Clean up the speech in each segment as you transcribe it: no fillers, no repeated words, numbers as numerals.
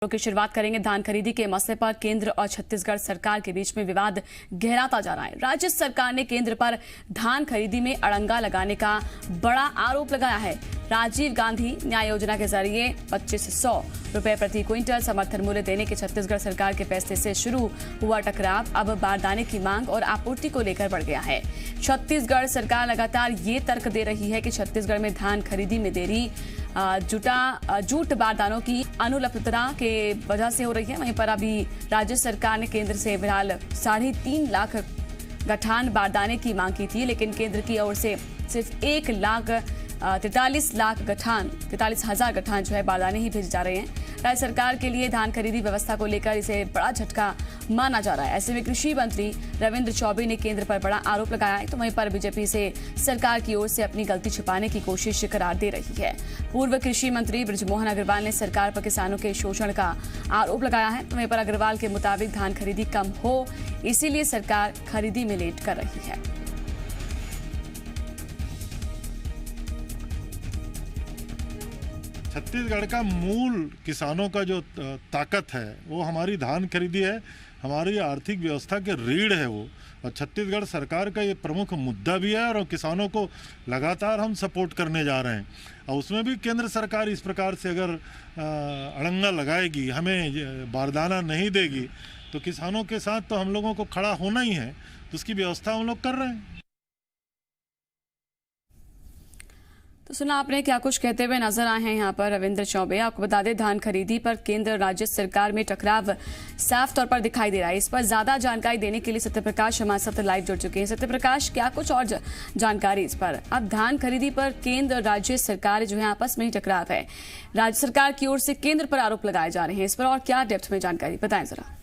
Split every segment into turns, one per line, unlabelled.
की शुरुआत करेंगे धान खरीदी के मसले पर। केंद्र और छत्तीसगढ़ सरकार के बीच में विवाद गहराता जा रहा है। राज्य सरकार ने केंद्र पर धान खरीदी में अड़ंगा लगाने का बड़ा आरोप लगाया है। राजीव गांधी न्याय योजना के जरिए 2500 रुपए प्रति क्विंटल समर्थन मूल्य देने के छत्तीसगढ़ सरकार के फैसले से शुरू हुआ टकराव अब बारदाने की मांग और आपूर्ति को लेकर बढ़ गया है। छत्तीसगढ़ सरकार लगातार ये तर्क दे रही है कि छत्तीसगढ़ में धान खरीदी में देरी जूट बारदानों की अनुपलब्धता के वजह से हो रही है। वहीं पर अभी राज्य सरकार ने केंद्र से फिलहाल 3.5 लाख गठान बारदाने की मांग की थी, लेकिन केंद्र की ओर से सिर्फ 43,00,000 गठान जो है बारदाने ही भेजे जा रहे हैं। राज्य सरकार के लिए धान खरीदी व्यवस्था को लेकर इसे बड़ा झटका माना जा रहा है। ऐसे में कृषि मंत्री रविंद्र चौबे ने केंद्र पर बड़ा आरोप लगाया है, तो वहीं पर बीजेपी से सरकार की ओर से अपनी गलती छुपाने की कोशिश करार दे रही है। पूर्व कृषि मंत्री बृजमोहन अग्रवाल ने सरकार पर किसानों के शोषण का आरोप लगाया है। तो वहीं पर अग्रवाल के मुताबिक धान खरीदी कम हो, इसीलिए सरकार खरीदी में लेट कर रही है।
छत्तीसगढ़ का मूल किसानों का जो ताकत है वो हमारी धान खरीदी है, हमारी आर्थिक व्यवस्था के रीढ़ है वो, और छत्तीसगढ़ सरकार का ये प्रमुख मुद्दा भी है और किसानों को लगातार हम सपोर्ट करने जा रहे हैं। और उसमें भी केंद्र सरकार इस प्रकार से अगर अड़ंगा लगाएगी, हमें बारदाना नहीं देगी, तो किसानों के साथ तो हम लोगों को खड़ा होना ही है, तो उसकी व्यवस्था हम लोग कर रहे हैं।
तो सुना आपने क्या कुछ कहते हुए नजर आए हैं यहाँ पर रविंद्र चौबे। आपको बता दें, धान खरीदी पर केंद्र राज्य सरकार में टकराव साफ तौर पर दिखाई दे रहा है। इस पर ज्यादा जानकारी देने के लिए सत्यप्रकाश हमारे साथ लाइव जुड़ चुके हैं। सत्यप्रकाश, क्या कुछ और जानकारी इस पर? अब धान खरीदी पर केंद्र राज्य सरकार जो है आपस में ही टकराव है, राज्य सरकार की ओर से केंद्र पर आरोप लगाए जा रहे हैं। इस पर और क्या डेप्थ में जानकारी बताएं जरा।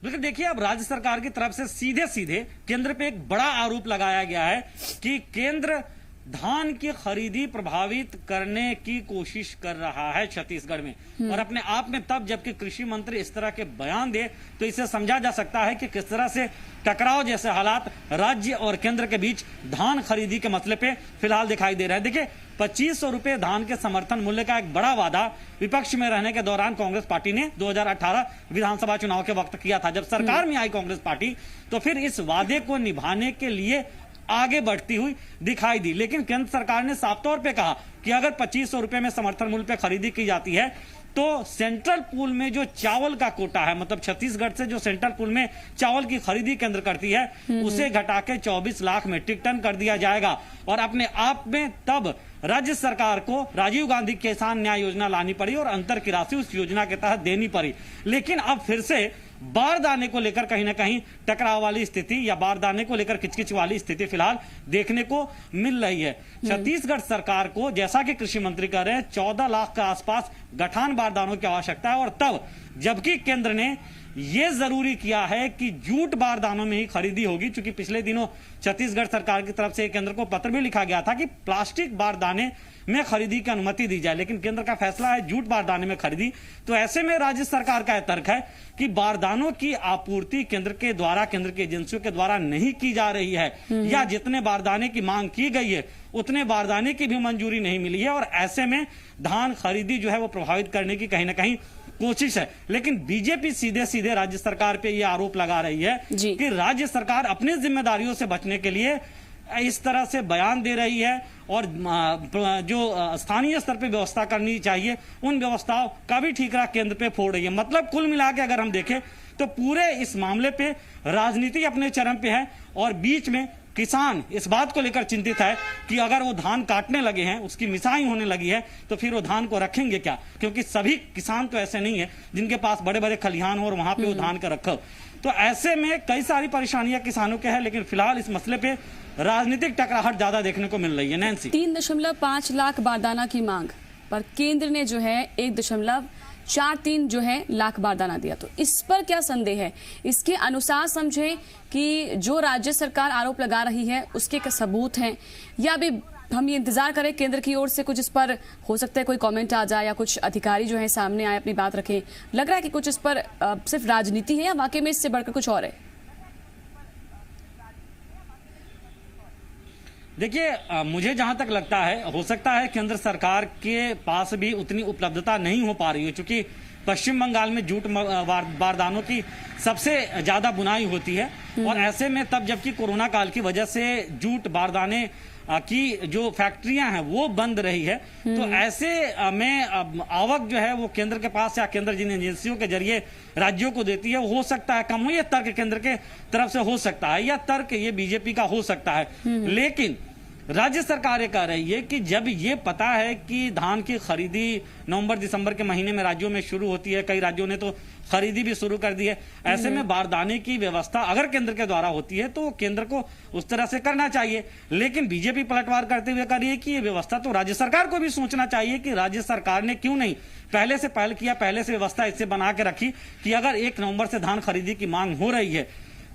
बिल्कुल, देखिए, अब राज्य सरकार की तरफ से सीधे सीधे केंद्र पे एक बड़ा आरोप लगाया गया है कि केंद्र धान की खरीदी प्रभावित करने की कोशिश कर रहा है छत्तीसगढ़ में। और अपने आप में तब जबकि कृषि मंत्री इस तरह के बयान दे तो इसे समझा जा सकता है कि किस तरह से टकराव जैसे हालात राज्य और केंद्र के बीच धान खरीदी के मसले पे फिलहाल दिखाई दे रहा है। देखिए, 2500 रुपए धान के समर्थन मूल्य का एक बड़ा वादा विपक्ष में रहने के दौरान कांग्रेस पार्टी ने 2018 विधानसभा चुनाव के वक्त किया था। जब सरकार में आई कांग्रेस पार्टी तो फिर इस वादे को निभाने के लिए आगे बढ़ती हुई दिखाई दी, लेकिन केंद्र सरकार ने साफ तौर पे कहा कि अगर 2500 रुपए में समर्थन मूल्य पे खरीदी की जाती है तो सेंट्रल पूल में जो चावल का कोटा है, मतलब छत्तीसगढ़ से जो सेंट्रल पूल में चावल की खरीदी केंद्र करती है, उसे घटा के 24 लाख मीट्रिक टन कर दिया जाएगा। और अपने आप में तब राज्य सरकार को राजीव गांधी किसान न्याय योजना लानी पड़ी और अंतर की राशि उस योजना के तहत देनी पड़ी। लेकिन अब फिर से बारदाने को लेकर कहीं ना कहीं टकराव वाली स्थिति या बारदाने को लेकर किचकिच वाली स्थिति फिलहाल देखने को मिल रही है। छत्तीसगढ़ सरकार को, जैसा कि कृषि मंत्री कह रहे हैं, 14 लाख के आसपास गठान बारदानों की आवश्यकता है, और तब जबकि केंद्र ने ये जरूरी किया है कि जूट बारदानों में ही खरीदी होगी, क्योंकि पिछले दिनों छत्तीसगढ़ सरकार की तरफ से केंद्र को पत्र भी लिखा गया था कि प्लास्टिक बारदाने में खरीदी की अनुमति दी जाए, लेकिन केंद्र का फैसला है जूट बारदाने में खरीदी। तो ऐसे में राज्य सरकार का यह तर्क है कि बारदानों की आपूर्ति केंद्र के द्वारा, केंद्र की एजेंसियों के द्वारा नहीं की जा रही है, या जितने बारदाने की मांग की गई है उतने बारदाने की भी मंजूरी नहीं मिली है, और ऐसे में धान खरीदी जो है वो प्रभावित करने की कहीं ना कहीं कोशिश है। लेकिन बीजेपी सीधे सीधे राज्य सरकार पे ये आरोप लगा रही है कि राज्य सरकार अपनी जिम्मेदारियों से बचने के लिए इस तरह से बयान दे रही है, और जो स्थानीय स्तर पे व्यवस्था करनी चाहिए उन व्यवस्थाओं का भी ठीकरा केंद्र पे फोड़ रही है। मतलब कुल मिला के अगर हम देखें तो पूरे इस मामले पे राजनीति अपने चरम पे है, और बीच में किसान इस बात को लेकर चिंतित है कि अगर वो धान काटने लगे हैं, उसकी मिसाई होने लगी है, तो फिर वो धान को रखेंगे क्या? क्योंकि सभी किसान तो ऐसे नहीं है जिनके पास बड़े बड़े खलिहान हो और वहां पे वो धान का रखो। तो ऐसे में कई सारी परेशानियां किसानों के हैं, लेकिन फिलहाल इस मसले पे राजनीतिक टकराहट ज्यादा देखने को मिल रही है। नैन्सी,
3.5 लाख बारदाना की मांग पर केंद्र ने जो है 1.43 जो है लाख बारदाना दिया, तो इस पर क्या संदेह है? इसके अनुसार समझे कि जो राज्य सरकार आरोप लगा रही है उसके सबूत हैं, या अभी हम ये इंतजार करें केंद्र की ओर से कुछ इस पर हो सकता है कोई कमेंट आ जाए या कुछ अधिकारी जो है सामने आए अपनी बात रखें? लग रहा है कि कुछ इस पर सिर्फ राजनीति है या वाकई में इससे बढ़कर कुछ और है?
देखिए, मुझे जहां तक लगता है, हो सकता है केंद्र सरकार के पास भी उतनी उपलब्धता नहीं हो पा रही है, क्योंकि पश्चिम बंगाल में जूट बारदानों की सबसे ज्यादा बुनाई होती है और ऐसे में तब जबकि कोरोना काल की वजह से जूट बारदाने की जो फैक्ट्रियां हैं वो बंद रही है, तो ऐसे में आवक जो है वो केंद्र के पास या केंद्र जिन एजेंसियों के जरिए राज्यों को देती है, हो सकता है कम हो। ये तर्क केंद्र के तरफ से हो सकता है या तर्क ये बीजेपी का हो सकता है, लेकिन राज्य सरकार ये कह रही है कि जब ये पता है कि धान की खरीदी नवंबर दिसंबर के महीने में राज्यों में शुरू होती है, कई राज्यों ने तो खरीदी भी शुरू कर दी है, ऐसे में बारदाने की व्यवस्था अगर केंद्र के द्वारा होती है तो केंद्र को उस तरह से करना चाहिए। लेकिन बीजेपी पलटवार करते हुए कह रही है कि ये व्यवस्था तो राज्य सरकार को भी सोचना चाहिए कि राज्य सरकार ने क्यों नहीं पहले से पहल किया, पहले से व्यवस्था इससे बना के रखी कि अगर 1 नवंबर से धान खरीदी की मांग हो रही है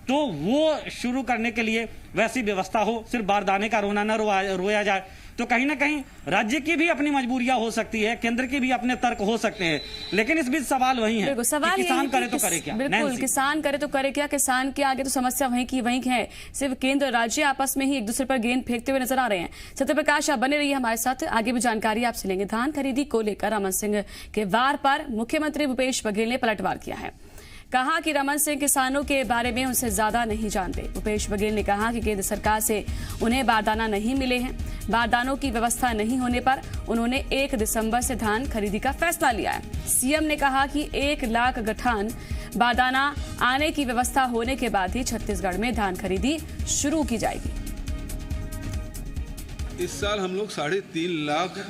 तो वो शुरू करने के लिए वैसी व्यवस्था हो, सिर्फ बारदाने का रोना न रोया जाए। तो कहीं ना कहीं राज्य की भी अपनी मजबूरियां हो सकती है, केंद्र की भी अपने तर्क हो सकते हैं, लेकिन इस बीच सवाल वही है कि किसान करे तो करे क्या।
बिल्कुल, किसान करे तो करे क्या। किसान के आगे तो समस्या वहीं की वहीं है, सिर्फ केंद्र राज्य आपस में ही एक दूसरे पर गेंद फेंकते हुए नजर आ रहे हैं। सत्यप्रकाश, आप बने रहिए हमारे साथ, आगे भी जानकारी आपसे लेंगे। धान खरीदी को लेकर रमन सिंह के वार पर मुख्यमंत्री भूपेश बघेल ने पलटवार किया है। कहा कि रमन सिंह किसानों के बारे में उनसे ज्यादा नहीं जानते। भूपेश बघेल ने कहा कि केंद्र सरकार से उन्हें बारदाना नहीं मिले हैं, बारदानों की व्यवस्था नहीं होने पर उन्होंने 1 दिसंबर से धान खरीदी का फैसला लिया है। सीएम ने कहा कि 1 लाख गठान बारदाना आने की व्यवस्था होने के बाद ही छत्तीसगढ़ में धान खरीदी शुरू की जाएगी।
इस साल हम लोग 3.5 लाख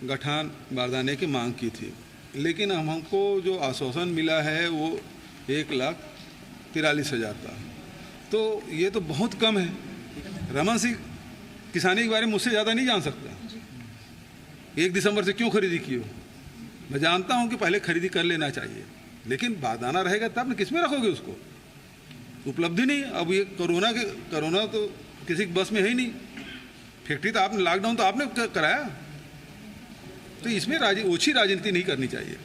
गठान बारदाने की मांग की थी, लेकिन हमको जो आश्वासन मिला है वो 1,43,000 का, तो ये तो बहुत कम है। रमन सिंह किसानी के बारे में मुझसे ज़्यादा नहीं जान सकता। 1 दिसंबर से क्यों खरीदी की हो, मैं जानता हूँ कि पहले खरीदी कर लेना चाहिए, लेकिन बारदाना रहेगा तब किस में रखोगे उसको, उपलब्धि नहीं। अब ये कोरोना तो किसी के बस में है ही नहीं। फैक्ट्री तो आपने, लॉकडाउन तो आपने कराया, तो इसमें ओछी राजनीति नहीं करनी चाहिए।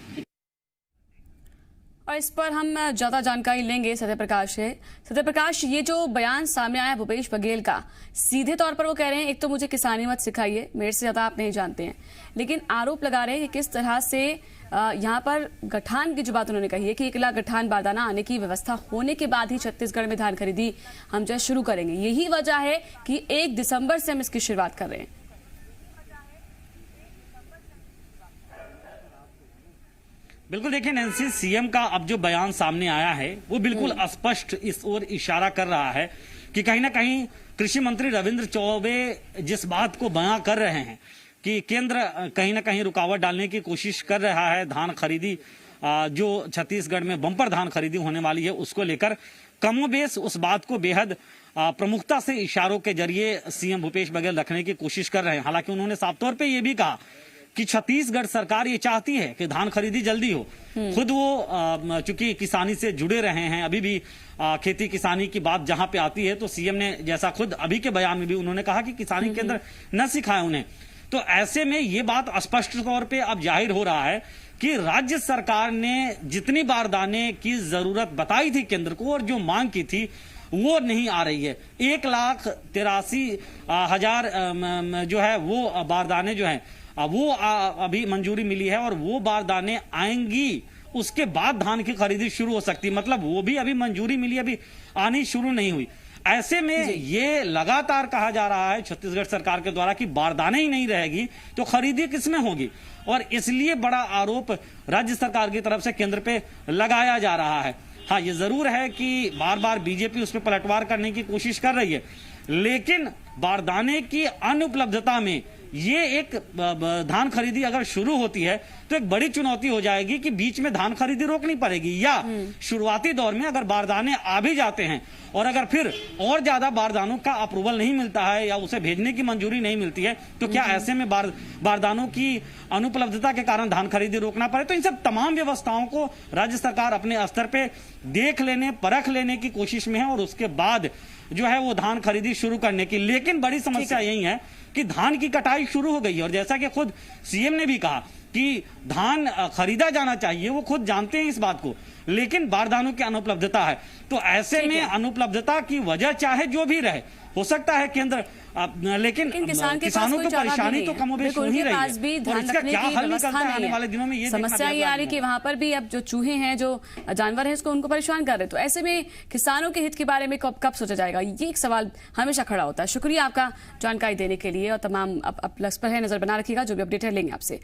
और इस पर हम ज्यादा जानकारी लेंगे सत्यप्रकाश से। सत्यप्रकाश, ये जो बयान सामने आया भूपेश बघेल का, सीधे तौर पर वो कह रहे हैं एक तो मुझे किसानी मत सिखाइए, मेरे से ज्यादा आप नहीं जानते हैं, लेकिन आरोप लगा रहे हैं कि किस तरह से यहाँ पर गठान की जो बात उन्होंने कही है कि 1 लाख गठान बारदाना आने की व्यवस्था होने के बाद ही छत्तीसगढ़ में धान खरीदी हम जो शुरू करेंगे। यही वजह है कि 1 दिसंबर से हम इसकी शुरुआत कर रहे हैं।
बिल्कुल, देखिए नैंसी, सीएम का अब जो बयान सामने आया है वो बिल्कुल स्पष्ट इस ओर इशारा कर रहा है कि कहीं ना कहीं कृषि मंत्री रविंद्र चौबे जिस बात को बयां कर रहे हैं कि केंद्र कहीं ना कहीं रुकावट डालने की कोशिश कर रहा है धान खरीदी, जो छत्तीसगढ़ में बम्पर धान खरीदी होने वाली है उसको लेकर, कमोबेश उस बात को बेहद प्रमुखता से इशारों के जरिए सीएम भूपेश बघेल रखने की कोशिश कर रहे हैं। हालांकि उन्होंने साफ तौर पर यह भी कहा कि छत्तीसगढ़ सरकार ये चाहती है कि धान खरीदी जल्दी हो। खुद वो चूंकि किसानी से जुड़े रहे हैं, अभी भी खेती किसानी की बात जहां पे आती है तो सीएम ने, जैसा खुद अभी के बयान में भी उन्होंने कहा कि किसानी केंद्र न सिखाए उन्हें, तो ऐसे में ये बात स्पष्ट तौर पे अब जाहिर हो रहा है कि राज्य सरकार ने जितनी बारदाने की जरूरत बताई थी केंद्र को और जो मांग की थी वो नहीं आ रही है। 1,83,000 जो है वो बारदाने जो है वो अभी मंजूरी मिली है और वो बारदाने आएंगी, उसके बाद धान की खरीदी शुरू हो सकती है। मतलब वो भी अभी मंजूरी मिली, अभी आनी शुरू नहीं हुई। ऐसे में ये लगातार कहा जा रहा है छत्तीसगढ़ सरकार के द्वारा कि बारदाने ही नहीं रहेगी तो खरीदी किसमें होगी, और इसलिए बड़ा आरोप राज्य सरकार की तरफ से केंद्र पे लगाया जा रहा है। हाँ, ये जरूर है कि बार बार बीजेपी उस पर पलटवार करने की कोशिश कर रही है, लेकिन बारदाने की अनुपलब्धता में ये एक धान खरीदी अगर शुरू होती है तो एक बड़ी चुनौती हो जाएगी कि बीच में धान खरीदी रोकनी पड़ेगी, या शुरुआती दौर में अगर बारदाने आ भी जाते हैं और अगर फिर और ज्यादा बारदानों का अप्रूवल नहीं मिलता है या उसे भेजने की मंजूरी नहीं मिलती है तो क्या ऐसे में बारदानों की अनुपलब्धता के कारण धान खरीदी रोकना पड़े। तो इन सब तमाम व्यवस्थाओं को राज्य सरकार अपने स्तर पे देख लेने, परख लेने की कोशिश में है और उसके बाद जो है वो धान खरीदी शुरू करने की। लेकिन बड़ी समस्या यही है कि धान की कटाई शुरू हो गई है और जैसा कि खुद सीएम ने भी कहा कि धान खरीदा जाना चाहिए, वो खुद जानते हैं इस बात को, लेकिन बारदानों की अनुपलब्धता है। तो ऐसे में अनुपलब्धता की वजह चाहे जो भी रहे, हो सकता है केंद्र लेकिन किसानों की परेशानी तो कमोबेश हो ही रही है, और इसका क्या हल निकलता है आने वाले दिनों में, ये
समस्या ये आ रही कि वहां पर भी अब जो चूहे हैं, जो जानवर हैं, इसको उनको परेशान कर रहे, तो ऐसे में किसानों के हित के बारे में कब सोचा जाएगा, ये एक सवाल हमेशा खड़ा होता है। शुक्रिया आपका जानकारी देने के लिए, और तमाम अब लक्ष्य पर है, नजर बना रखिएगा, जो भी अपडेट है लेंगे आपसे।